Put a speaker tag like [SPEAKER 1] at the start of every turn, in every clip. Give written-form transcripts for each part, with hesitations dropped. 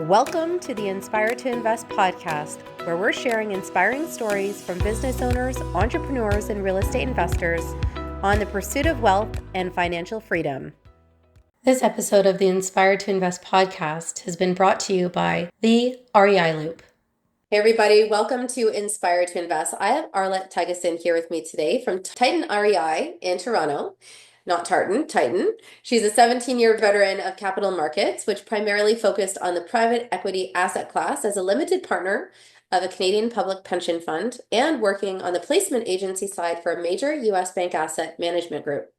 [SPEAKER 1] Welcome to the Inspire to Invest podcast, where we're sharing inspiring stories from business owners, entrepreneurs, and real estate investors on the pursuit of wealth and financial freedom. This episode of the Inspire to Invest podcast has been brought to you by the REI Loop. Hey everybody, welcome to Inspire to Invest. I have Arlett Tygesen here with me today from Titan REI in Toronto. Not Tartan, Titan. She's a 17-year veteran of capital markets, which primarily focused on the private equity asset class as a limited partner of a Canadian public pension fund and working on the placement agency side for a major U.S. bank asset management group.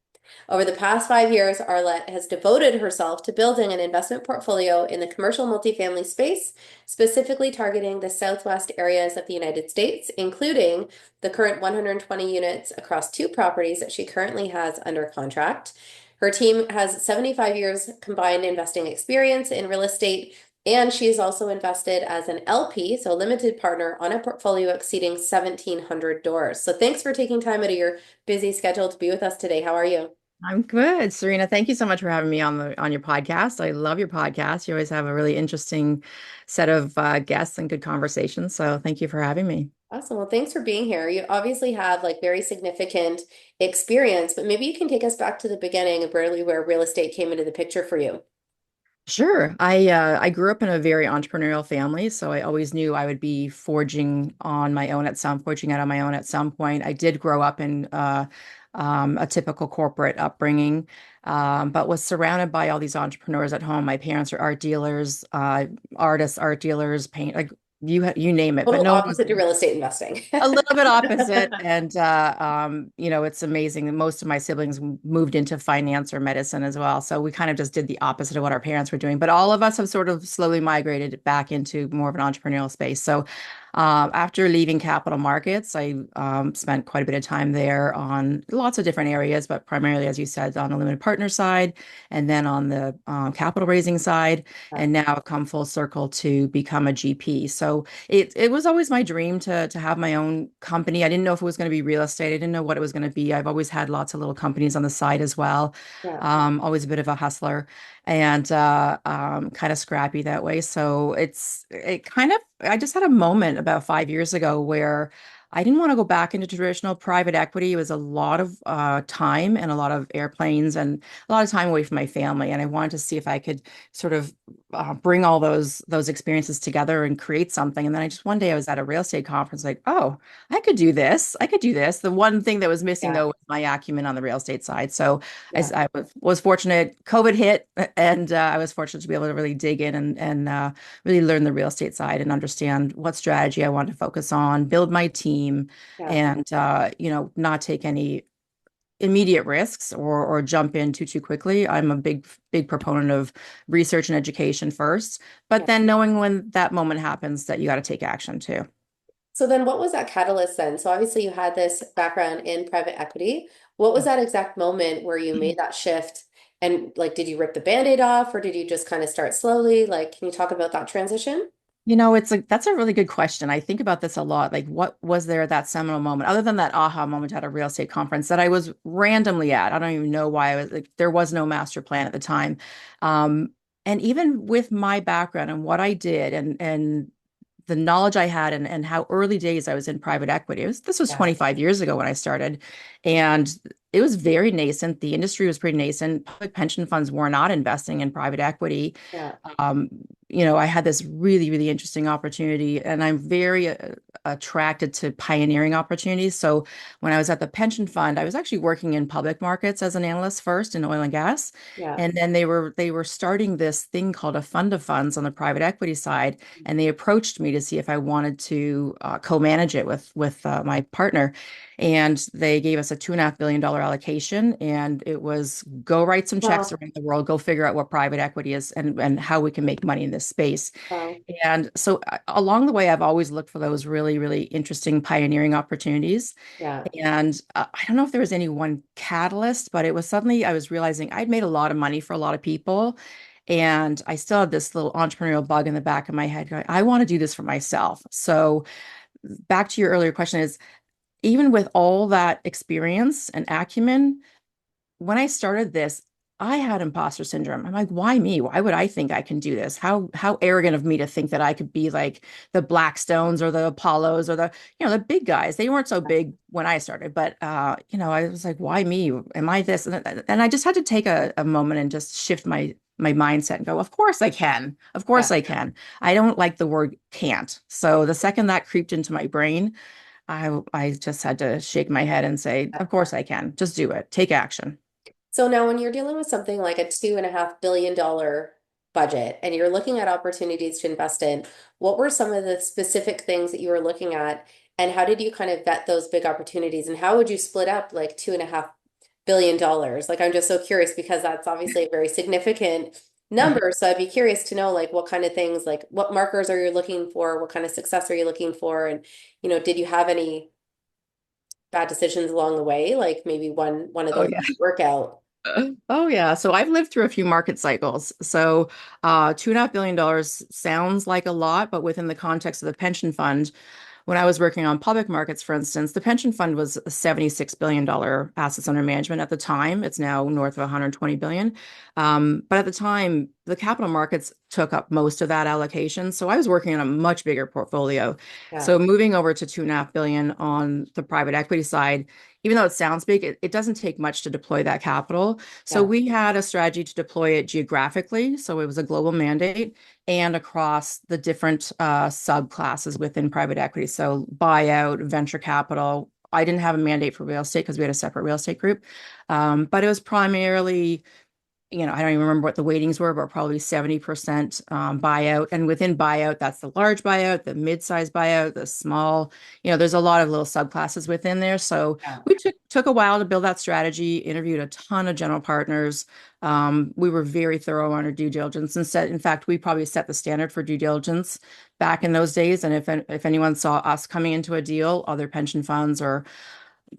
[SPEAKER 1] Over the past 5 years, Arlett has devoted herself to building an investment portfolio in the commercial multifamily space, specifically targeting the southwest areas of the United States, including the current 120 units across 2 properties that she currently has under contract. Her team has 75 years combined investing experience in real estate, and she is also invested as an LP, so a limited partner, on a portfolio exceeding 1,700 doors. So thanks for taking time out of your busy schedule to be with us today. How are you?
[SPEAKER 2] I'm good, Serena. Thank you so much for having me on your podcast. I love your podcast. You always have a really interesting set of guests and good conversations. So thank you for having me.
[SPEAKER 1] Awesome. Well, thanks for being here. You obviously have like very significant experience, but maybe you can take us back to the beginning of really where real estate came into the picture for you.
[SPEAKER 2] Sure. I grew up in a very entrepreneurial family, so I always knew I would be forging out on my own at some point. I did grow up in a typical corporate upbringing, but was surrounded by all these entrepreneurs at home. My parents are art dealers, artists, art dealers, paint, like you name it, but
[SPEAKER 1] Total
[SPEAKER 2] no one was
[SPEAKER 1] opposite to real estate investing.
[SPEAKER 2] a little bit opposite. And it's amazing that most of my siblings moved into finance or medicine as well. So we kind of just did the opposite of what our parents were doing. But all of us have sort of slowly migrated back into more of an entrepreneurial space. So after leaving capital markets, I spent quite a bit of time there on lots of different areas, but primarily, as you said, on the limited partner side, and then on the capital raising side, and now I've come full circle to become a GP. So it was always my dream to have my own company. I didn't know if it was going to be real estate. I didn't know what it was going to be. I've always had lots of little companies on the side as well.
[SPEAKER 1] Yeah.
[SPEAKER 2] Always a bit of a hustler and kind of scrappy that way. So I just had a moment about 5 years ago where I didn't want to go back into traditional private equity. It was a lot of time and a lot of airplanes and a lot of time away from my family. And I wanted to see if I could sort of bring all those experiences together and create something. And then one day I was at a real estate conference, like, oh, I could do this. I could do this. The one thing that was missing
[SPEAKER 1] Yeah.
[SPEAKER 2] though was my acumen on the real estate side. So
[SPEAKER 1] Yeah.
[SPEAKER 2] I was fortunate. COVID hit, and I was fortunate to be able to really dig in and really learn the real estate side and understand what strategy I wanted to focus on, build my team,
[SPEAKER 1] Yeah.
[SPEAKER 2] and not take any immediate risks or jump in too quickly. I'm a big proponent of research and education first, but
[SPEAKER 1] Yeah.
[SPEAKER 2] then knowing when that moment happens that you got to take action too.
[SPEAKER 1] So then what was that catalyst then? So obviously you had this background in private equity. What was that exact moment where you made that shift? And like, did you rip the Band-Aid off or did you just kind of start slowly? Like, can you talk about that transition?
[SPEAKER 2] That's a really good question. I think about this a lot. Like, what was there at that seminal moment, other than that aha moment at a real estate conference that I was randomly at? I don't even know why I was like, there was no master plan at the time. And even with my background and what I did and the knowledge I had and how early days I was in private equity. This was
[SPEAKER 1] Yeah.
[SPEAKER 2] 25 years ago when I started, and it was very nascent. The industry was pretty nascent. Public pension funds were not investing in private equity.
[SPEAKER 1] Yeah.
[SPEAKER 2] Um, I had this really interesting opportunity, and I'm very attracted to pioneering opportunities. So when I was at the pension fund, I was actually working in public markets as an analyst first in oil and gas.
[SPEAKER 1] Yeah.
[SPEAKER 2] And then they were starting this thing called a fund of funds on the private equity side, and they approached me to see if I wanted to co-manage it with my partner. And they gave us a $2.5 billion allocation, and it was go write some checks
[SPEAKER 1] Wow.
[SPEAKER 2] around the world, go figure out what private equity is and how we can make money in this space.
[SPEAKER 1] Wow.
[SPEAKER 2] And so along the way, I've always looked for those really interesting pioneering opportunities.
[SPEAKER 1] Yeah.
[SPEAKER 2] And I don't know if there was any one catalyst, but it was suddenly I was realizing I'd made a lot of money for a lot of people. And I still had this little entrepreneurial bug in the back of my head going, I want to do this for myself. So back to your earlier question is, even with all that experience and acumen, when I started this, I had imposter syndrome. I'm like, why me? Why would I think I can do this? How arrogant of me to think that I could be like the Blackstones or the Apollos or the big guys. They weren't so big when I started, but I was like, why me? Am I this? And I just had to take a moment and just shift my mindset and go, of course I can. Of
[SPEAKER 1] Yeah.
[SPEAKER 2] course I can. I don't like the word can't. So the second that creeped into my brain, I just had to shake my head and say, of course I can. Just do it. Take action.
[SPEAKER 1] So now when you're dealing with something like a $2.5 billion budget and you're looking at opportunities to invest in, what were some of the specific things that you were looking at and how did you kind of vet those big opportunities and how would you split up like $2.5 billion? Like I'm just so curious because that's obviously a very significant number. So I'd be curious to know like what kind of things, like what markers are you looking for? What kind of success are you looking for? And did you have any bad decisions along the way? Like maybe one of
[SPEAKER 2] Oh
[SPEAKER 1] those
[SPEAKER 2] yeah.
[SPEAKER 1] didn't work out.
[SPEAKER 2] Oh yeah. So I've lived through a few market cycles. So $2.5 billion sounds like a lot, but within the context of the pension fund, when I was working on public markets, for instance, the pension fund was a $76 billion assets under management at the time. It's now north of 120 billion. But at the time, the capital markets took up most of that allocation. So I was working on a much bigger portfolio.
[SPEAKER 1] Yeah.
[SPEAKER 2] So moving over to 2.5 billion on the private equity side, even though it sounds big, it doesn't take much to deploy that capital. So
[SPEAKER 1] Yeah.
[SPEAKER 2] we had a strategy to deploy it geographically. So it was a global mandate and across the different subclasses within private equity. So buyout, venture capital. I didn't have a mandate for real estate because we had a separate real estate group. But it was primarily, I don't even remember what the weightings were, but probably 70% buyout. And within buyout, that's the large buyout, the mid-size buyout, the small, there's a lot of little subclasses within there. So
[SPEAKER 1] Yeah.
[SPEAKER 2] we took a while to build that strategy, interviewed a ton of general partners. We were very thorough on our due diligence and in fact, we probably set the standard for due diligence back in those days. And if anyone saw us coming into a deal, other pension funds or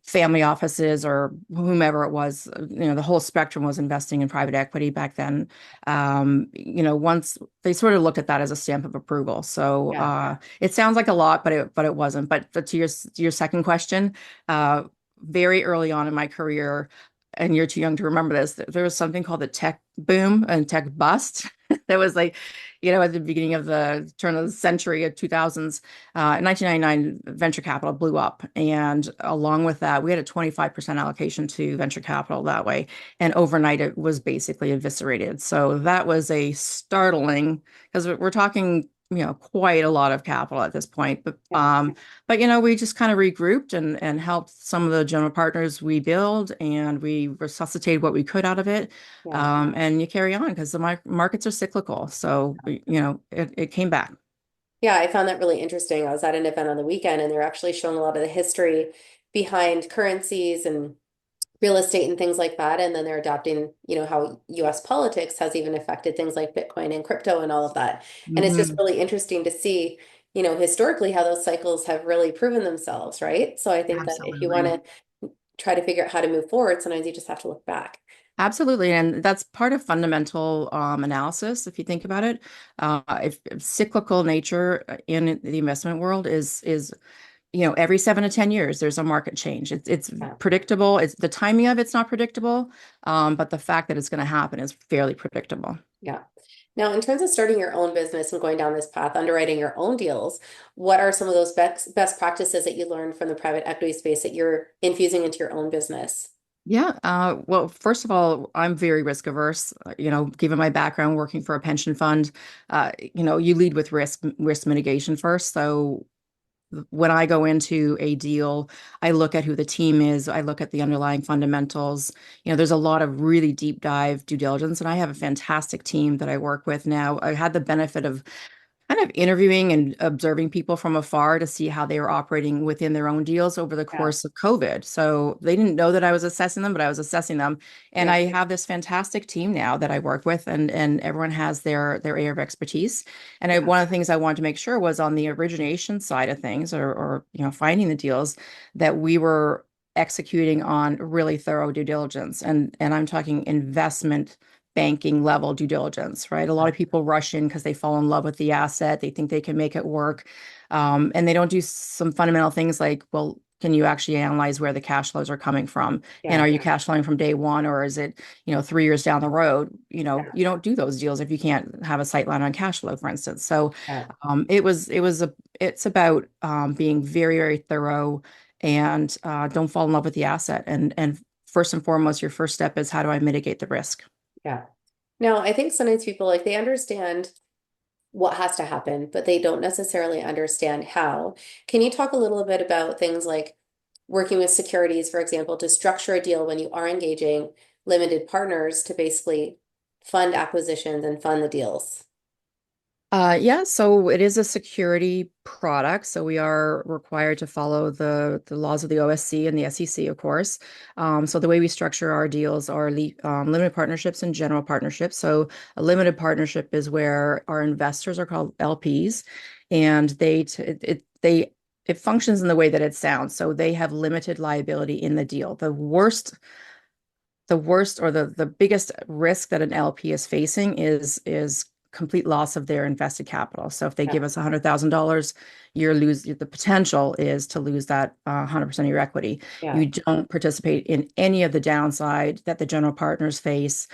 [SPEAKER 2] family offices or whomever it was, the whole spectrum was investing in private equity back then. Once they sort of looked at that as a stamp of approval. So
[SPEAKER 1] Yeah.
[SPEAKER 2] it sounds like a lot, but it wasn't. But to your second question, uh, very early on in my career, and you're too young to remember this, there was something called the tech boom and tech bust. That was like, at the beginning of the turn of the century of 2000s, in 1999, venture capital blew up. And along with that, we had a 25% allocation to venture capital that way. And overnight, it was basically eviscerated. So that was a startling, because we're talking, quite a lot of capital at this point.
[SPEAKER 1] Yeah.
[SPEAKER 2] But we just kind of regrouped and helped some of the general partners rebuild, and we resuscitated what we could out of it.
[SPEAKER 1] Yeah.
[SPEAKER 2] And you carry on because the markets are cyclical. So, it came back.
[SPEAKER 1] Yeah, I found that really interesting. I was at an event on the weekend and they're actually showing a lot of the history behind currencies and real estate and things like that. And then they're adapting, how US politics has even affected things like Bitcoin and crypto and all of that. And it's just
[SPEAKER 2] Mhm.
[SPEAKER 1] really interesting to see, historically how those cycles have really proven themselves, right? So I think that if you want
[SPEAKER 2] Absolutely.
[SPEAKER 1] to try to figure out how to move forward, sometimes you just have to look back.
[SPEAKER 2] Absolutely. And that's part of fundamental analysis, if you think about it. If cyclical nature in the investment world is every 7 to 10 years, there's a market change. It's
[SPEAKER 1] Yeah.
[SPEAKER 2] predictable. It's the timing of it's not predictable, but the fact that it's going to happen is fairly predictable.
[SPEAKER 1] Yeah. Now, in terms of starting your own business and going down this path, underwriting your own deals, what are some of those best practices that you learned from the private equity space that you're infusing into your own business?
[SPEAKER 2] Yeah. Well, first of all, I'm very risk averse. Given my background working for a pension fund, you lead with risk mitigation first. So when I go into a deal, I look at who the team is. I look at the underlying fundamentals. There's a lot of really deep dive due diligence, and I have a fantastic team that I work with now. I had the benefit of kind of interviewing and observing people from afar to see how they were operating within their own deals over the
[SPEAKER 1] Yeah.
[SPEAKER 2] course of COVID. So they didn't know that I was assessing them, but I was assessing them. And
[SPEAKER 1] Yeah.
[SPEAKER 2] I have this fantastic team now that I work with, and everyone has their area of expertise. And
[SPEAKER 1] Yeah.
[SPEAKER 2] one of the things I wanted to make sure was on the origination side of things, or finding the deals, that we were executing on really thorough due diligence. And I'm talking investment banking level due diligence, right? A lot of people rush in because they fall in love with the asset, they think they can make it work, and they don't do some fundamental things like, well, can you actually analyze where the cash flows are coming from? And
[SPEAKER 1] Yeah.
[SPEAKER 2] are you cash flowing from day one, or is it, 3 years down the road?
[SPEAKER 1] Yeah.
[SPEAKER 2] You don't do those deals if you can't have a sight line on cash flow, for instance. So
[SPEAKER 1] Yeah.
[SPEAKER 2] it's about being very, very thorough and don't fall in love with the asset. And first and foremost, your first step is how do I mitigate the risk?
[SPEAKER 1] Yeah. No, I think sometimes people like they understand what has to happen, but they don't necessarily understand how. Can you talk a little bit about things like working with securities, for example, to structure a deal when you are engaging limited partners to basically fund acquisitions and fund the deals?
[SPEAKER 2] Yeah, so it is a security product. So we are required to follow the laws of the OSC and the SEC, of course. So the way we structure our deals are limited partnerships and general partnerships. So a limited partnership is where our investors are called LPs, and it functions in the way that it sounds. So they have limited liability in the deal. The worst or the biggest risk that an LP is facing is complete loss of their invested capital. So if they
[SPEAKER 1] Yeah.
[SPEAKER 2] give us $100,000, the potential is to lose that 100% of your equity.
[SPEAKER 1] Yeah.
[SPEAKER 2] You don't participate in any of the downside that the general partners face,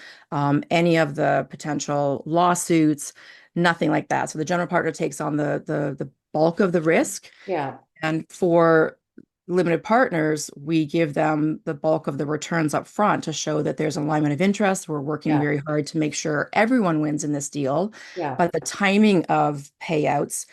[SPEAKER 2] any of the potential lawsuits, nothing like that. So the general partner takes on the bulk of the risk.
[SPEAKER 1] Yeah.
[SPEAKER 2] And for limited partners, we give them the bulk of the returns up front to show that there's alignment of interest. We're working
[SPEAKER 1] Yeah.
[SPEAKER 2] very hard to make sure everyone wins in this deal.
[SPEAKER 1] Yeah.
[SPEAKER 2] But the timing of payouts,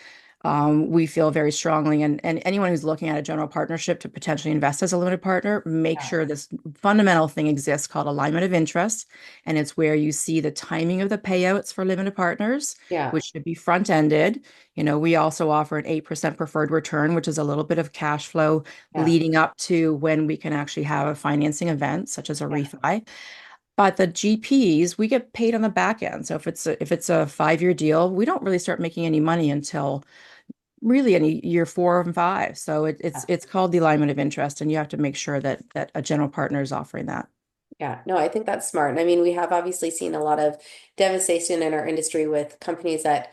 [SPEAKER 2] we feel very strongly. And anyone who's looking at a general partnership to potentially invest as a limited partner, make
[SPEAKER 1] Yeah.
[SPEAKER 2] sure this fundamental thing exists called alignment of interest. And it's where you see the timing of the payouts for limited partners,
[SPEAKER 1] Yeah.
[SPEAKER 2] which should be front-ended. We also offer an 8% preferred return, which is a little bit of cash flow
[SPEAKER 1] Yeah.
[SPEAKER 2] leading up to when we can actually have a financing event, such as a
[SPEAKER 1] Yeah.
[SPEAKER 2] refi. But the GPs, we get paid on the back end. So if it's a 5-year deal, we don't really start making any money until really any year 4 and 5. So it's called the alignment of interest, and you have to make sure that a general partner is offering that.
[SPEAKER 1] Yeah, no, I think that's smart. And I mean, we have obviously seen a lot of devastation in our industry with companies that,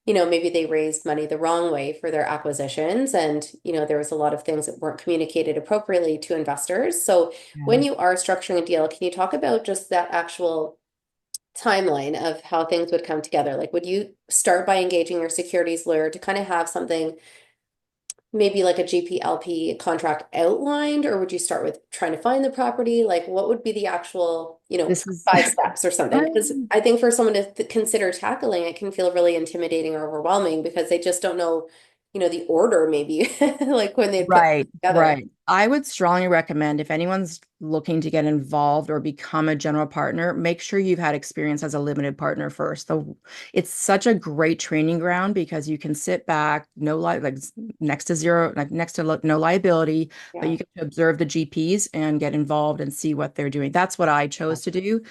[SPEAKER 1] maybe they raised money the wrong way for their acquisitions. And, there was a lot of things that weren't communicated appropriately to investors. So when
[SPEAKER 2] Yeah.
[SPEAKER 1] you are structuring a deal, can you talk about just that actual timeline of how things would come together? Like, would you start by engaging your securities lawyer to kind of have something maybe like a GP-LP contract outlined, or would you start with trying to find the property? Like, what would be the actual,
[SPEAKER 2] This is
[SPEAKER 1] 5 steps or something? Because I think for someone to consider tackling it can feel really intimidating or overwhelming because they just don't know, the order maybe, like when they put it
[SPEAKER 2] Right,
[SPEAKER 1] together.
[SPEAKER 2] right. I would strongly recommend if anyone's looking to get involved or become a general partner, make sure you've had experience as a limited partner first. It's such a great training ground because you can sit back, like next to zero, like next to no liability, but
[SPEAKER 1] Yeah.
[SPEAKER 2] you get to observe the GPs and get involved and see what they're doing. That's what I chose to do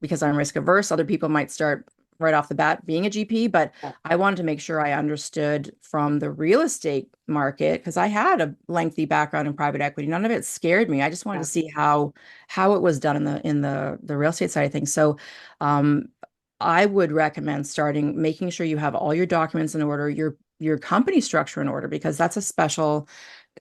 [SPEAKER 2] because I'm risk averse. Other people might start right off the bat being a GP, but
[SPEAKER 1] Yeah.
[SPEAKER 2] I wanted to make sure I understood from the real estate market because I had a lengthy background in private equity. None of it scared me. I just wanted
[SPEAKER 1] Yeah.
[SPEAKER 2] to see how it was done in the real estate side of things. So um, I would recommend starting making sure you have all your documents in order, your company structure in order, because that's a special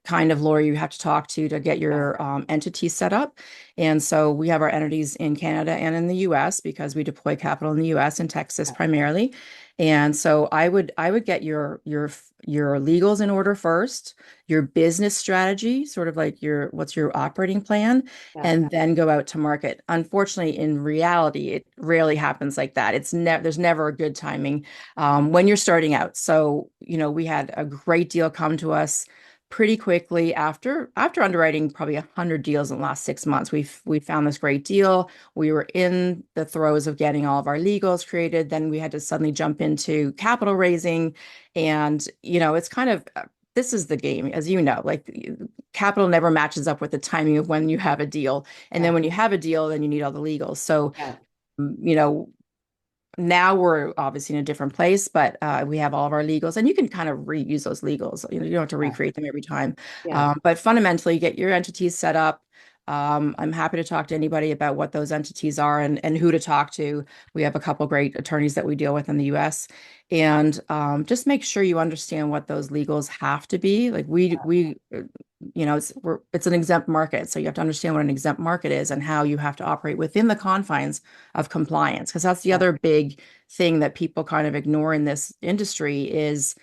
[SPEAKER 2] kind of lawyer you have to talk to get
[SPEAKER 1] Yeah.
[SPEAKER 2] your entity set up. And so we have our entities in Canada and in the US because we deploy capital in the US and Texas
[SPEAKER 1] Yeah.
[SPEAKER 2] primarily. And so I would get your legals in order first, your business strategy, sort of like what's your operating plan,
[SPEAKER 1] Yeah.
[SPEAKER 2] and then go out to market. Unfortunately, in reality, it rarely happens like that. There's never a good timing when you're starting out. So, we had a great deal come to us pretty quickly after underwriting probably 100 deals in the last 6 months. We found this great deal. We were in the throes of getting all of our legals created. Then we had to suddenly jump into capital raising, and it's kind of this is the game, as you know. Like capital never matches up with the timing of when you have a deal, and
[SPEAKER 1] Yeah.
[SPEAKER 2] then when you have a deal, then you need all the legals. So
[SPEAKER 1] Yeah.
[SPEAKER 2] you know now we're obviously in a different place, but we have all of our legals, and you can kind of reuse those legals. You don't have to
[SPEAKER 1] Yeah.
[SPEAKER 2] recreate them every time.
[SPEAKER 1] Yeah.
[SPEAKER 2] But fundamentally, get your entities set up. I'm happy to talk to anybody about what those entities are and who to talk to. We have a couple great attorneys that we deal with in the US. And just make sure you understand what those legals have to be. Like it's an exempt market. So you have to understand what an exempt market is and how you have to operate within the confines of compliance. Because that's the other big thing that people kind of ignore in this industry is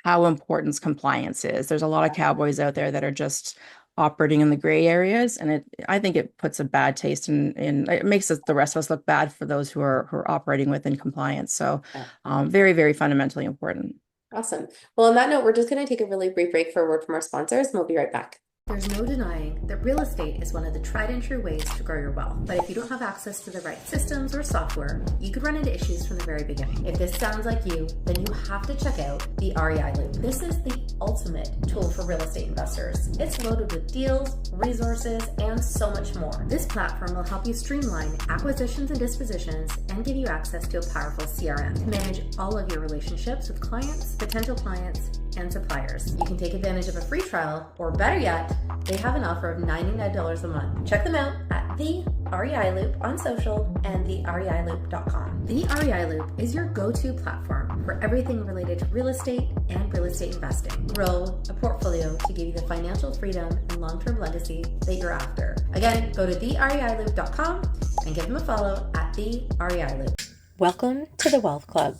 [SPEAKER 2] how important compliance is. There's a lot of cowboys out there that are just operating in the gray areas, and I think it puts a bad taste in it makes the rest of us look bad for those who are operating within compliance. So very, very fundamentally important.
[SPEAKER 1] Awesome. Well, on that note, we're just going to take a really brief break for a word from our sponsors, and we'll be right back. There's no denying that real estate is one of the tried and true ways to grow your wealth. But if you don't have access to the right systems or software, you could run into issues from the very beginning. If this sounds like you, then you have to check out the REI Loop. This is the ultimate tool for real estate investors. It's loaded with deals, resources, and so much more. This platform will help you streamline acquisitions and dispositions and give you access to a powerful CRM to manage all of your relationships with clients, potential clients, and suppliers. You can take advantage of a free trial, or better yet, they have an offer of $99 a month. Check them out at the REI Loop on social and thereiloop.com. The REI Loop is your go-to platform for everything related to real estate and real estate investing. Grow a portfolio to give you the financial freedom and long-term legacy that you're after. Again, go to thereiloop.com and give them a follow at the REI Loop. Welcome to the Wealth Club,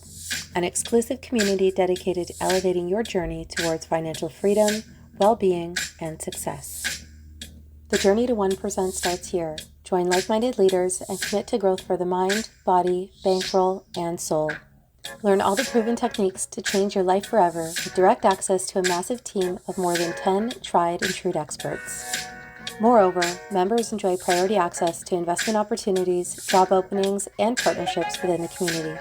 [SPEAKER 1] an exclusive community dedicated to elevating your journey towards financial freedom, well-being, and success. The journey to 1% starts here. Join like-minded leaders and commit to growth for the mind, body, bankroll, and soul. Learn all the proven techniques to change your life forever with direct access to a massive team of more than 10 tried and true experts. Moreover, members enjoy priority access to investment opportunities, job openings, and partnerships within the community.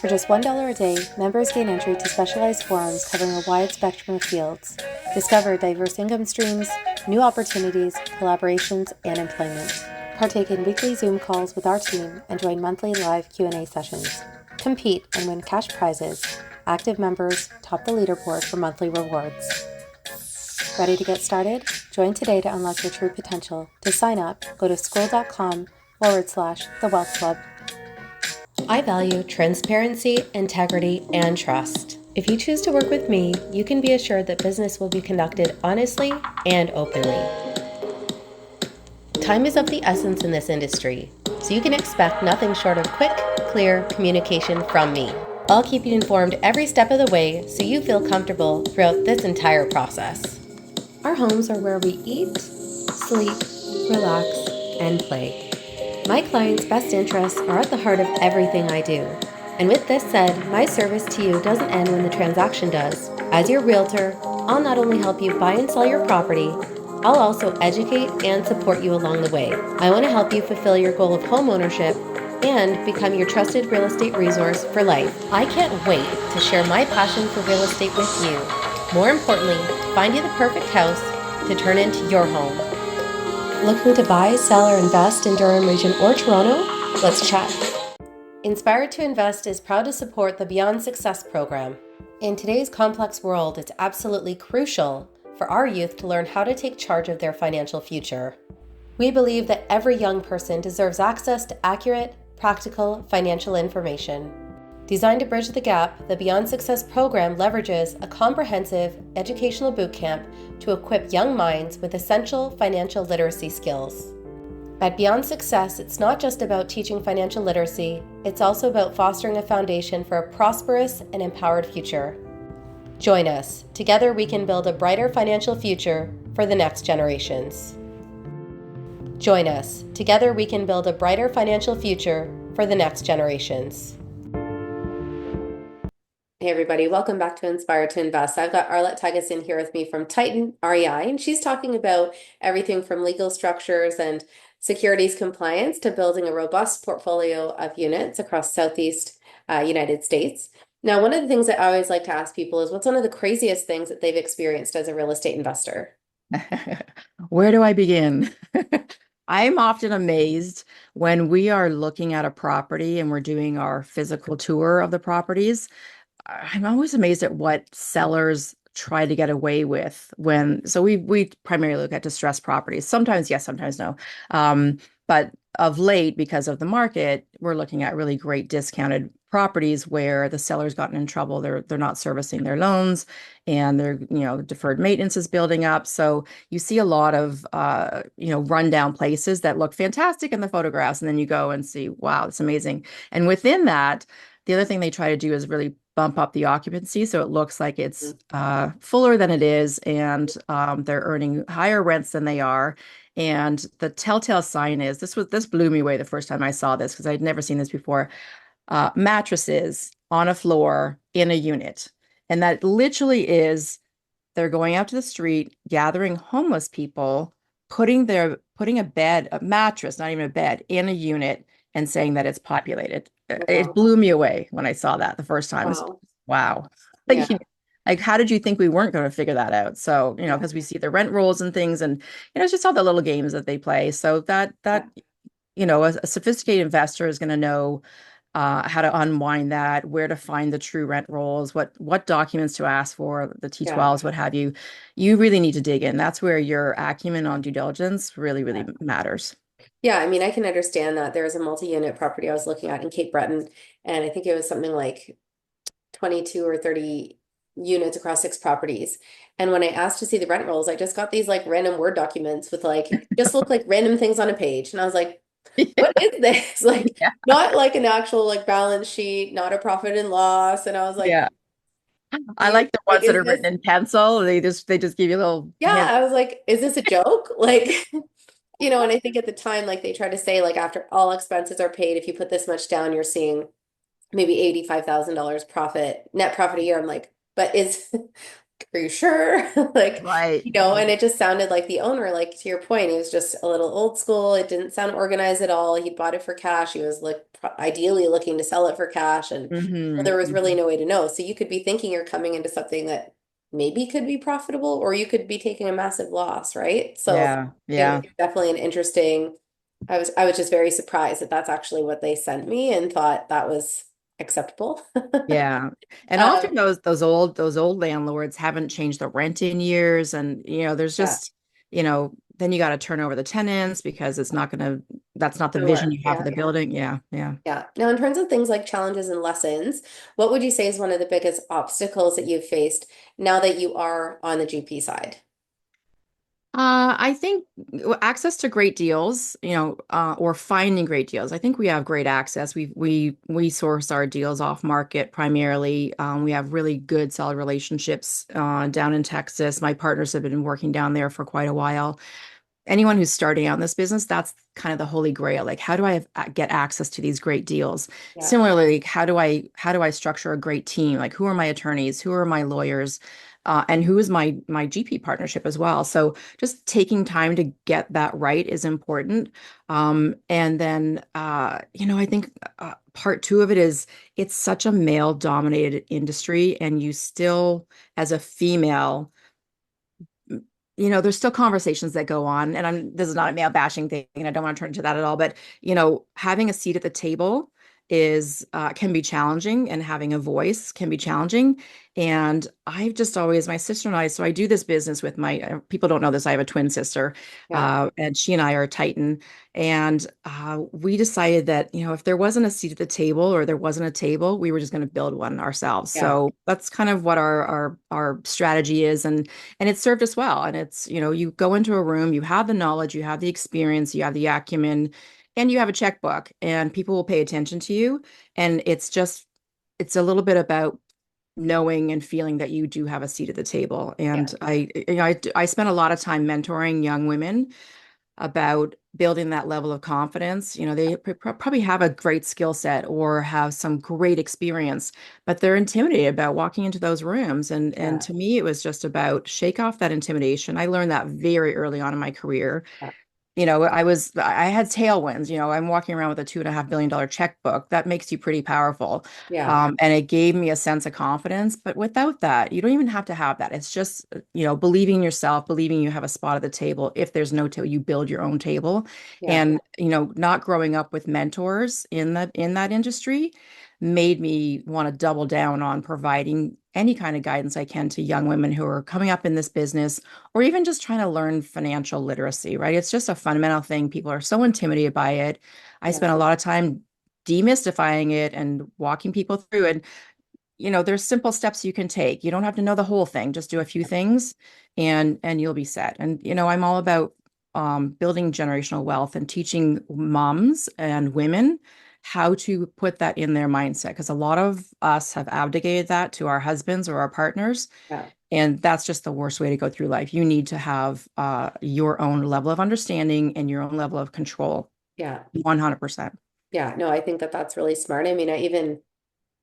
[SPEAKER 1] For just $1 a day, members gain entry to specialized forums covering a wide spectrum of fields. Discover diverse income streams, new opportunities, collaborations, and employment. Partake in weekly Zoom calls with our team and join monthly live Q&A sessions. Compete and win cash prizes. Active members top the leaderboard for monthly rewards. Ready to get started? Join today to unlock your true potential. To sign up, go to scroll.com/The Wealth Club. I value transparency, integrity, and trust. If you choose to work with me, you can be assured that business will be conducted honestly and openly. Time is of the essence in this industry, so you can expect nothing short of quick, clear communication from me. I'll keep you informed every step of the way so you feel comfortable throughout this entire process. Our homes are where we eat, sleep, relax, and play. My clients' best interests are at the heart of everything I do. And with this said, my service to you doesn't end when the transaction does. As your realtor, I'll not only help you buy and sell your property, I'll also educate and support you along the way. I want to help you fulfill your goal of home ownership and become your trusted real estate resource for life. I can't wait to share my passion for real estate with you. More importantly, to find you the perfect house to turn into your home. Looking to buy, sell, or invest in Durham Region or Toronto? Let's chat. Inspired to Invest is proud to support the Beyond Success program. In today's complex world, it's absolutely crucial for our youth to learn how to take charge of their financial future. We believe that every young person deserves access to accurate, practical financial information. Designed to bridge the gap, the Beyond Success program leverages a comprehensive educational bootcamp to equip young minds with essential financial literacy skills. At Beyond Success, it's not just about teaching financial literacy, it's also about fostering a foundation for a prosperous and empowered future. Join us. Together we can build a brighter financial future for the next generations. Join us. Together we can build a brighter financial future for the next generations. Hey everybody, welcome back to Inspired to Invest. I've got Arlett Tygesen here with me from Titan REI, and she's talking about everything from legal structures and securities compliance to building a robust portfolio of units across Southeast United States. Now, one of the things that I always like to ask people is what's one of the craziest things that they've experienced as a real estate investor?
[SPEAKER 2] Where do I begin? I'm often amazed when we are looking at a property and we're doing our physical tour of the properties. I'm always amazed at what sellers try to get away with when, so we primarily look at distressed properties. Sometimes yes, sometimes no. But of late, because of the market, we're looking at really great discounted properties where the seller's gotten in trouble. They're not servicing their loans, and their deferred maintenance is building up. So you see a lot of rundown places that look fantastic in the photographs, and then you go and see, wow, it's amazing. And within that, the other thing they try to do is really bump up the occupancy so it looks like it's fuller than it is, and they're earning higher rents than they are. And the telltale sign is, this blew me away the first time I saw this because I'd never seen this before. Mattresses on a floor in a unit. And that literally is, they're going out to the street, gathering homeless people, putting a mattress, not even a bed, in a unit and saying that it's populated. It
[SPEAKER 1] Wow.
[SPEAKER 2] blew me away when I saw that the first time. It's,
[SPEAKER 1] Wow.
[SPEAKER 2] wow.
[SPEAKER 1] Yeah.
[SPEAKER 2] Like, how did you think we weren't going to figure that out? So,
[SPEAKER 1] Yeah.
[SPEAKER 2] because we see the rent rolls and things, and it's just all the little games that they play. So
[SPEAKER 1] Yeah.
[SPEAKER 2] a sophisticated investor is going to know how to unwind that, where to find the true rent rolls, what documents to ask for, the
[SPEAKER 1] Yeah.
[SPEAKER 2] T12s, what have you. You really need to dig in. That's where your acumen on due diligence really, really matters.
[SPEAKER 1] Yeah, I mean, I can understand that. There was a multi-unit property I was looking at in Cape Breton, and I think it was something like 22 or 30 units across 6 properties. And when I asked to see the rent rolls, I just got these like random Word documents with like just look like random things on a page. And I was like, what is this? Like
[SPEAKER 2] Yeah.
[SPEAKER 1] not like an actual like balance sheet, not a profit and loss. And I was like,
[SPEAKER 2] Yeah. I
[SPEAKER 1] you
[SPEAKER 2] like the
[SPEAKER 1] like
[SPEAKER 2] ones that
[SPEAKER 1] is
[SPEAKER 2] are
[SPEAKER 1] this
[SPEAKER 2] written in pencil. They just give you a little
[SPEAKER 1] yeah,
[SPEAKER 2] hint.
[SPEAKER 1] I was like, is this a joke? Like, and I think at the time, like they try to say like after all expenses are paid, if you put this much down, you're seeing maybe $85,000 profit, net profit a year. I'm like, but are you sure? Like,
[SPEAKER 2] Right.
[SPEAKER 1] and it just sounded like the owner, like to your point, he was just a little old school. It didn't sound organized at all. He bought it for cash. He was like ideally looking to sell it for cash, and there was really
[SPEAKER 2] Hmm.
[SPEAKER 1] no way to know. So you could be thinking you're coming into something that maybe could be profitable, or you could be taking a massive loss, right? So
[SPEAKER 2] Yeah.
[SPEAKER 1] it
[SPEAKER 2] Yeah.
[SPEAKER 1] was definitely an interesting. I was just very surprised that that's actually what they sent me and thought that was acceptable.
[SPEAKER 2] Yeah. And
[SPEAKER 1] Um,
[SPEAKER 2] often those old landlords haven't changed the rent in years. And there's
[SPEAKER 1] yeah,
[SPEAKER 2] just, then you got to turn over the tenants because that's not the
[SPEAKER 1] to
[SPEAKER 2] vision
[SPEAKER 1] work.
[SPEAKER 2] you have for
[SPEAKER 1] Yeah.
[SPEAKER 2] the building. Yeah. Yeah.
[SPEAKER 1] Yeah. Now, in terms of things like challenges and lessons, what would you say is one of the biggest obstacles that you've faced now that you are on the GP side?
[SPEAKER 2] I think access to great deals, or finding great deals. I think we have great access. We source our deals off market primarily. We have really good, solid relationships down in Texas. My partners have been working down there for quite a while. Anyone who's starting out in this business, that's kind of the holy grail. Like, how do I get access to these great deals?
[SPEAKER 1] Yeah.
[SPEAKER 2] Similarly, how do I structure a great team? Like, who are my attorneys? Who are my lawyers? And who is my GP partnership as well? So just taking time to get that right is important. And then, I think part two of it is it's such a male-dominated industry, and you still, as a female, there's still conversations that go on, and this is not a male bashing thing, and I don't want to turn into that at all, but having a seat at the table is can be challenging, and having a voice can be challenging. And I've just always, my sister and I, so I do this business with my people don't know this, I have a twin sister,
[SPEAKER 1] Yeah.
[SPEAKER 2] and she and I are Titan. And we decided that, if there wasn't a seat at the table, or there wasn't a table, we were just going to build one ourselves.
[SPEAKER 1] Yeah.
[SPEAKER 2] So that's kind of what our strategy is. And it served us well. And it's, you go into a room, you have the knowledge, you have the experience, you have the acumen, and you have a checkbook, and people will pay attention to you. And it's a little bit about knowing and feeling that you do have a seat at the table.
[SPEAKER 1] Yeah.
[SPEAKER 2] And I spent a lot of time mentoring young women about building that level of confidence. They probably have a great skill set or have some great experience, but they're intimidated about walking into those rooms. And
[SPEAKER 1] Yeah.
[SPEAKER 2] to me, it was just about shake off that intimidation. I learned that very early on in my career.
[SPEAKER 1] Yeah.
[SPEAKER 2] I had tailwinds. I'm walking around with a $2.5 billion checkbook. That makes you pretty powerful.
[SPEAKER 1] Yeah.
[SPEAKER 2] And it gave me a sense of confidence. But without that, you don't even have to have that. It's just, believing in yourself, believing you have a spot at the table. If there's no table, you build your own table.
[SPEAKER 1] Yeah.
[SPEAKER 2] And, not growing up with mentors in that industry, made me want to double down on providing any kind of guidance I can to young women who are coming up in this business or even just trying to learn financial literacy, right? It's just a fundamental thing. People are so intimidated by it. I
[SPEAKER 1] Yeah.
[SPEAKER 2] spent a lot of time demystifying it and walking people through. And there's simple steps you can take. You don't have to know the whole thing. Just do a few things and you'll be set. And I'm all about building generational wealth and teaching moms and women how to put that in their mindset because a lot of us have abdicated that to our husbands or our partners,
[SPEAKER 1] Yeah.
[SPEAKER 2] and that's just the worst way to go through life. You need to have your own level of understanding and your own level of control.
[SPEAKER 1] Yeah.
[SPEAKER 2] 100%.
[SPEAKER 1] Yeah. No, I think that that's really smart. I mean, I even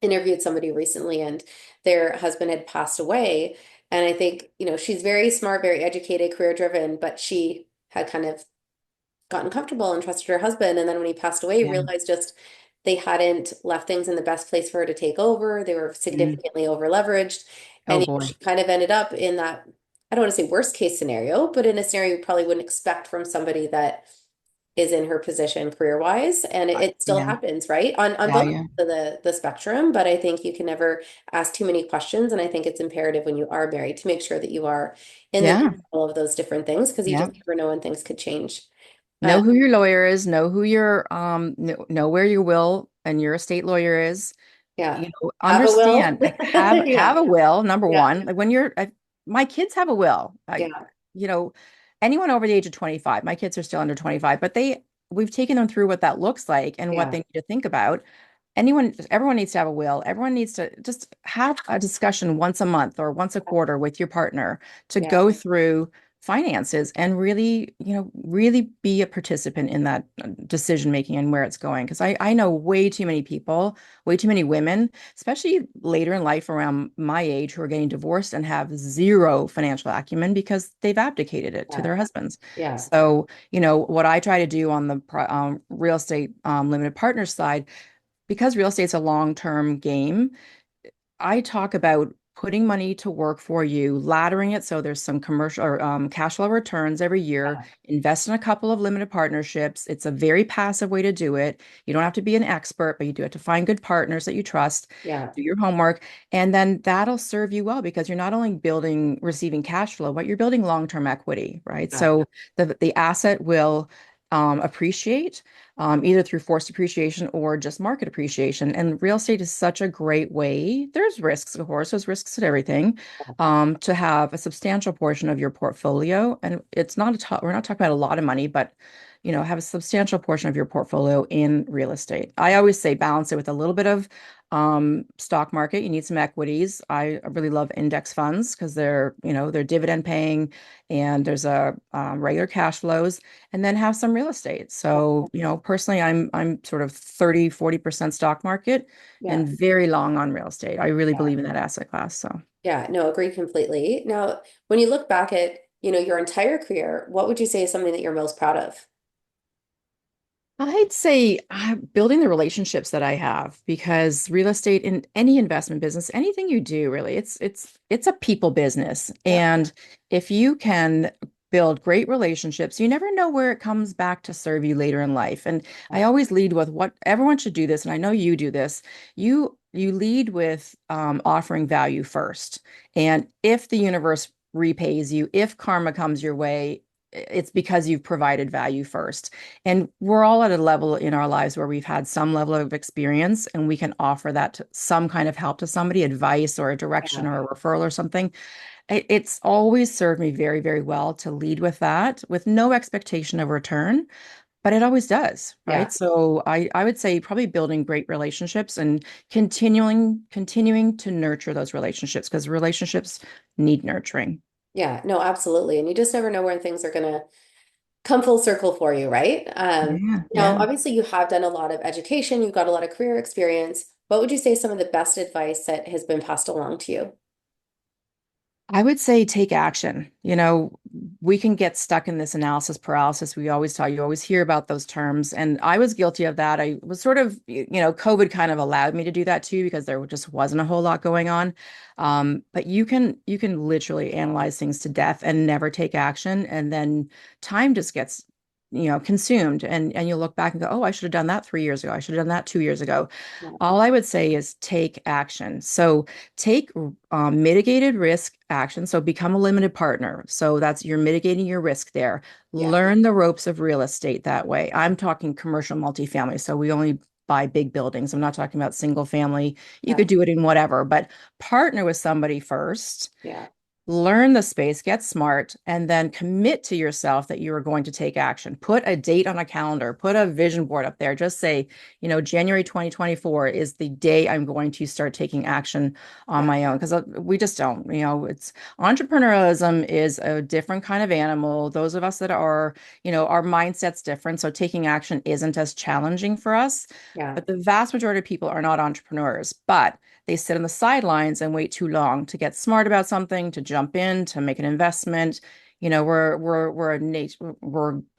[SPEAKER 1] interviewed somebody recently and their husband had passed away. And I think, she's very smart, very educated, career driven, but she had kind of gotten comfortable and trusted her husband. And then when he passed away,
[SPEAKER 2] Yeah.
[SPEAKER 1] realized just they hadn't left things in the best place for her to take over. They were
[SPEAKER 2] Mm.
[SPEAKER 1] significantly over leveraged.
[SPEAKER 2] Oh
[SPEAKER 1] And
[SPEAKER 2] boy.
[SPEAKER 1] she kind of ended up in that, I don't want to say worst case scenario, but in a scenario you probably wouldn't expect from somebody that is in her position career wise. And it still
[SPEAKER 2] Yeah.
[SPEAKER 1] happens, right? On
[SPEAKER 2] Yeah.
[SPEAKER 1] both
[SPEAKER 2] Yeah.
[SPEAKER 1] of the spectrum. But I think you can never ask too many questions. And I think it's imperative when you are married to make sure that you are in the
[SPEAKER 2] Yeah.
[SPEAKER 1] all of those different things because you
[SPEAKER 2] Yeah.
[SPEAKER 1] just never know when things could change. Uh,
[SPEAKER 2] Know who your lawyer is, know who your know where your will and your estate lawyer is.
[SPEAKER 1] yeah. Have a will.
[SPEAKER 2] Understand, like have
[SPEAKER 1] Yeah.
[SPEAKER 2] a will, number
[SPEAKER 1] Yeah.
[SPEAKER 2] one. Like when my kids have a will.
[SPEAKER 1] Yeah.
[SPEAKER 2] You know, anyone over the age of 25, my kids are still under 25, but we've taken them through what that looks like and what
[SPEAKER 1] Yeah.
[SPEAKER 2] they need to think about. Everyone needs to have a will. Everyone needs to just have a discussion once a month or once a quarter with your partner to
[SPEAKER 1] Yeah.
[SPEAKER 2] go through finances and really, really be a participant in that decision making and where it's going. Because I know way too many people, way too many women, especially later in life around my age, who are getting divorced and have zero financial acumen because they've abdicated it to
[SPEAKER 1] Yeah.
[SPEAKER 2] their husbands.
[SPEAKER 1] Yeah.
[SPEAKER 2] So, what I try to do on the real estate limited partner side, because real estate's a long-term game, I talk about putting money to work for you, laddering it so there's some commercial or cash flow returns every year, invest in a couple of limited partnerships. It's a very passive way to do it. You don't have to be an expert, but you do have to find good partners that you trust,
[SPEAKER 1] Yeah.
[SPEAKER 2] do your homework, and then that'll serve you well because you're not only receiving cash flow, but you're building long-term equity, right?
[SPEAKER 1] Yeah.
[SPEAKER 2] So the asset will appreciate either through forced appreciation or just market appreciation. And real estate is such a great way. There's risks, of course, there's risks to everything, to have a substantial portion of your portfolio. And it's not we're not talking about a lot of money, but have a substantial portion of your portfolio in real estate. I always say balance it with a little bit of stock market. You need some equities. I really love index funds because they're dividend paying and there's a regular cash flows, and then have some real estate. So, personally, I'm sort of 30-40% stock market
[SPEAKER 1] Yeah.
[SPEAKER 2] and very long on real estate. I really
[SPEAKER 1] Yeah.
[SPEAKER 2] believe in that asset class. So
[SPEAKER 1] Yeah. No, agree completely. Now, when you look back at, your entire career, what would you say is something that you're most proud of?
[SPEAKER 2] I'd say building the relationships that I have, because real estate in any investment business, anything you do, really, it's a people business.
[SPEAKER 1] Yeah.
[SPEAKER 2] And if you can build great relationships, you never know where it comes back to serve you later in life. And I always lead with what everyone should do this, and I know you do this. You lead with offering value first. And if the universe repays you, if karma comes your way, it's because you've provided value first. And we're all at a level in our lives where we've had some level of experience and we can offer that to some kind of help to somebody, advice or a direction
[SPEAKER 1] Yeah.
[SPEAKER 2] or a referral or something. It's always served me very, very well to lead with that with no expectation of return, but it always does,
[SPEAKER 1] Yeah.
[SPEAKER 2] right? So I would say probably building great relationships and continuing to nurture those relationships because relationships need nurturing.
[SPEAKER 1] Yeah. No, absolutely. And you just never know when things are gonna come full circle for you, right?
[SPEAKER 2] Yeah,
[SPEAKER 1] Now,
[SPEAKER 2] yeah.
[SPEAKER 1] obviously, you have done a lot of education, you've got a lot of career experience. What would you say is some of the best advice that has been passed along to you?
[SPEAKER 2] I would say take action. We can get stuck in this analysis paralysis. You always hear about those terms. And I was guilty of that. I was sort of, COVID kind of allowed me to do that too, because there just wasn't a whole lot going on. But you can literally analyze things to death and never take action. And then time just gets consumed, and you'll look back and go, oh, I should have done that 3 years ago. I should have done that 2 years ago.
[SPEAKER 1] Yeah.
[SPEAKER 2] All I would say is take action. So take mitigated risk action. So become a limited partner. So that's you're mitigating your risk there.
[SPEAKER 1] Yeah.
[SPEAKER 2] Learn the ropes of real estate that way. I'm talking commercial multifamily. So we only buy big buildings. I'm not talking about single family. You
[SPEAKER 1] Yeah.
[SPEAKER 2] could do it in whatever, but partner with somebody first,
[SPEAKER 1] Yeah.
[SPEAKER 2] learn the space, get smart, and then commit to yourself that you are going to take action. Put a date on a calendar, put a vision board up there. Just say, January 2024 is the day I'm going to start taking action on
[SPEAKER 1] Yeah.
[SPEAKER 2] my own. Because we just don't, it's entrepreneurialism is a different kind of animal. Those of us that are, our mindset's different. So taking action isn't as challenging for us.
[SPEAKER 1] Yeah.
[SPEAKER 2] But the vast majority of people are not entrepreneurs. But they sit on the sidelines and wait too long to get smart about something, to jump in, to make an investment. We're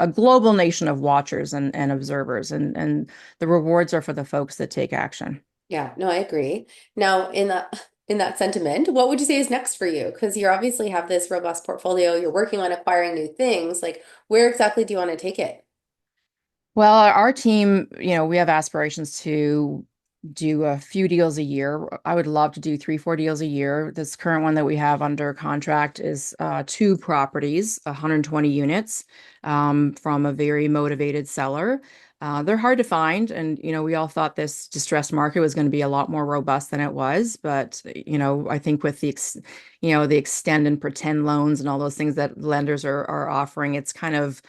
[SPEAKER 2] a global nation of watchers and observers, and the rewards are for the folks that take action.
[SPEAKER 1] Yeah. No, I agree. Now, in that sentiment, what would you say is next for you? Because you obviously have this robust portfolio. You're working on acquiring new things. Like, where exactly do you want to take it?
[SPEAKER 2] Well, our team, we have aspirations to do a few deals a year. I would love to do 3, 4 deals a year. This current one that we have under contract is 2 properties, 120 units, from a very motivated seller. They're hard to find, and we all thought this distressed market was going to be a lot more robust than it was. But I think with the extend and pretend loans and all those things that lenders are offering, it's kind of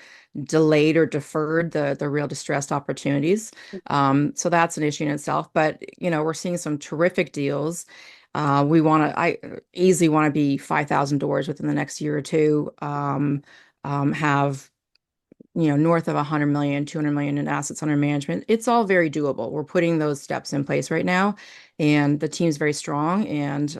[SPEAKER 2] delayed or deferred the real distressed opportunities. So that's an issue in itself. But we're seeing some terrific deals. I easily want to be 5,000 doors within the next year or two. Have north of 100 million, 200 million in assets under management. It's all very doable. We're putting those steps in place right now, and the team's very strong. And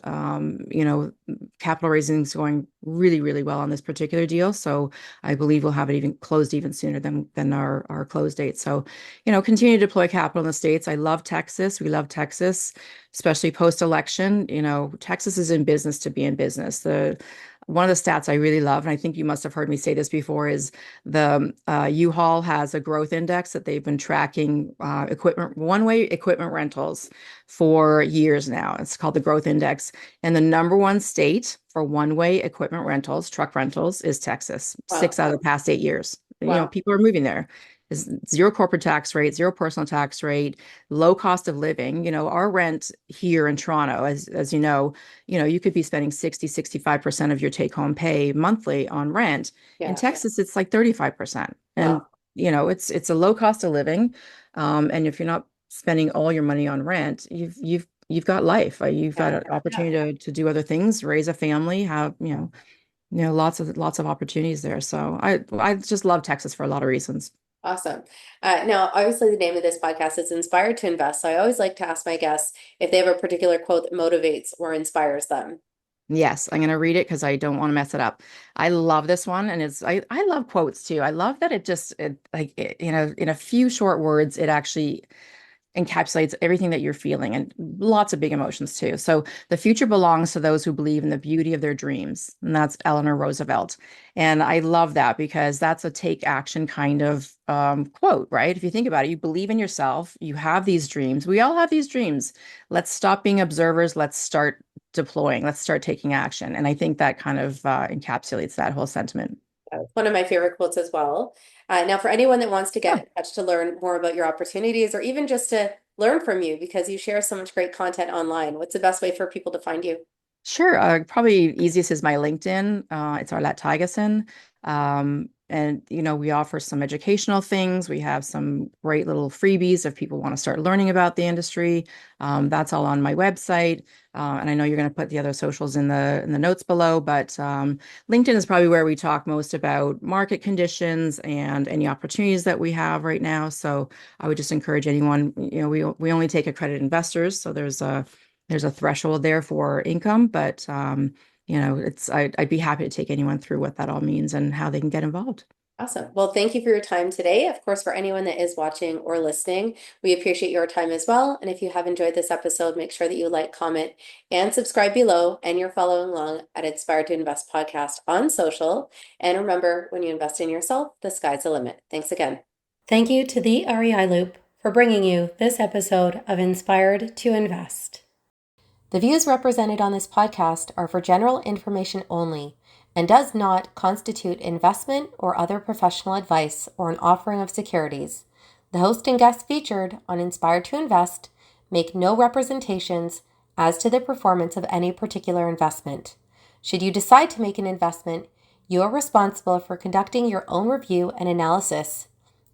[SPEAKER 2] capital raising is going really, really well on this particular deal. So I believe we'll have it even closed even sooner than our close date. So, continue to deploy capital in the States. I love Texas. We love Texas, especially post-election. Texas is in business to be in business. The One of the stats I really love, and I think you must have heard me say this before, is the U-Haul has a growth index that they've been tracking one-way equipment rentals for years now. It's called the growth index. And the number one state for one-way equipment rentals, truck rentals, is Texas.
[SPEAKER 1] Wow.
[SPEAKER 2] 6 out of the past 8 years.
[SPEAKER 1] Wow.
[SPEAKER 2] People are moving there. Is zero corporate tax rate, zero personal tax rate, low cost of living. Our rent here in Toronto, as you could be spending 65% of your take home pay monthly on rent. In
[SPEAKER 1] Yeah.
[SPEAKER 2] Texas, it's like 35%. And,
[SPEAKER 1] Wow.
[SPEAKER 2] it's a low cost of living. And if you're not spending all your money on rent, you've got life. You've got
[SPEAKER 1] Yeah.
[SPEAKER 2] an opportunity to do other things, raise a family, have, lots of opportunities there. So I just love Texas for a lot of reasons.
[SPEAKER 1] Awesome. Now, obviously, the name of this podcast is Inspired to Invest. So I always like to ask my guests if they have a particular quote that motivates or inspires them.
[SPEAKER 2] Yes, I'm going to read it because I don't want to mess it up. I love this one, and I love quotes too. I love that in a few short words, it actually encapsulates everything that you're feeling and lots of big emotions too. So the future belongs to those who believe in the beauty of their dreams. And that's Eleanor Roosevelt. And I love that because that's a take action kind of quote, right? If you think about it, you believe in yourself, you have these dreams. We all have these dreams. Let's stop being observers. Let's start deploying. Let's start taking action. And I think that kind of encapsulates that whole sentiment.
[SPEAKER 1] That's one of my favorite quotes as well. Now, for anyone that wants to get
[SPEAKER 2] Yeah.
[SPEAKER 1] in touch to learn more about your opportunities or even just to learn from you because you share so much great content online, what's the best way for people to find you?
[SPEAKER 2] Sure. Probably easiest is my LinkedIn. It's Arlett Tygesen. And, we offer some educational things. We have some great little freebies if people want to start learning about the industry. That's all on my website. And I know you're going to put the other socials in the notes below, but LinkedIn is probably where we talk most about market conditions and any opportunities that we have right now. So I would just encourage anyone, we only take accredited investors. So there's a threshold there for income, but I'd be happy to take anyone through what that all means and how they can get involved.
[SPEAKER 1] Awesome. Well, thank you for your time today. Of course, for anyone that is watching or listening, we appreciate your time as well. And if you have enjoyed this episode, make sure that you like, comment, and subscribe below. And you're following along at Inspire to Invest podcast on social. And remember, when you invest in yourself, the sky's the limit. Thanks again. Thank you to the REI Loop for bringing you this episode of Inspired to Invest. The views represented on this podcast are for general information only and does not constitute investment or other professional advice or an offering of securities. The host and guests featured on Inspired to Invest make no representations as to the performance of any particular investment. Should you decide to make an investment, you are responsible for conducting your own review and analysis.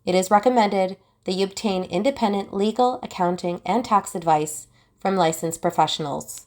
[SPEAKER 1] It is recommended that you obtain independent legal, accounting, and tax advice from licensed professionals.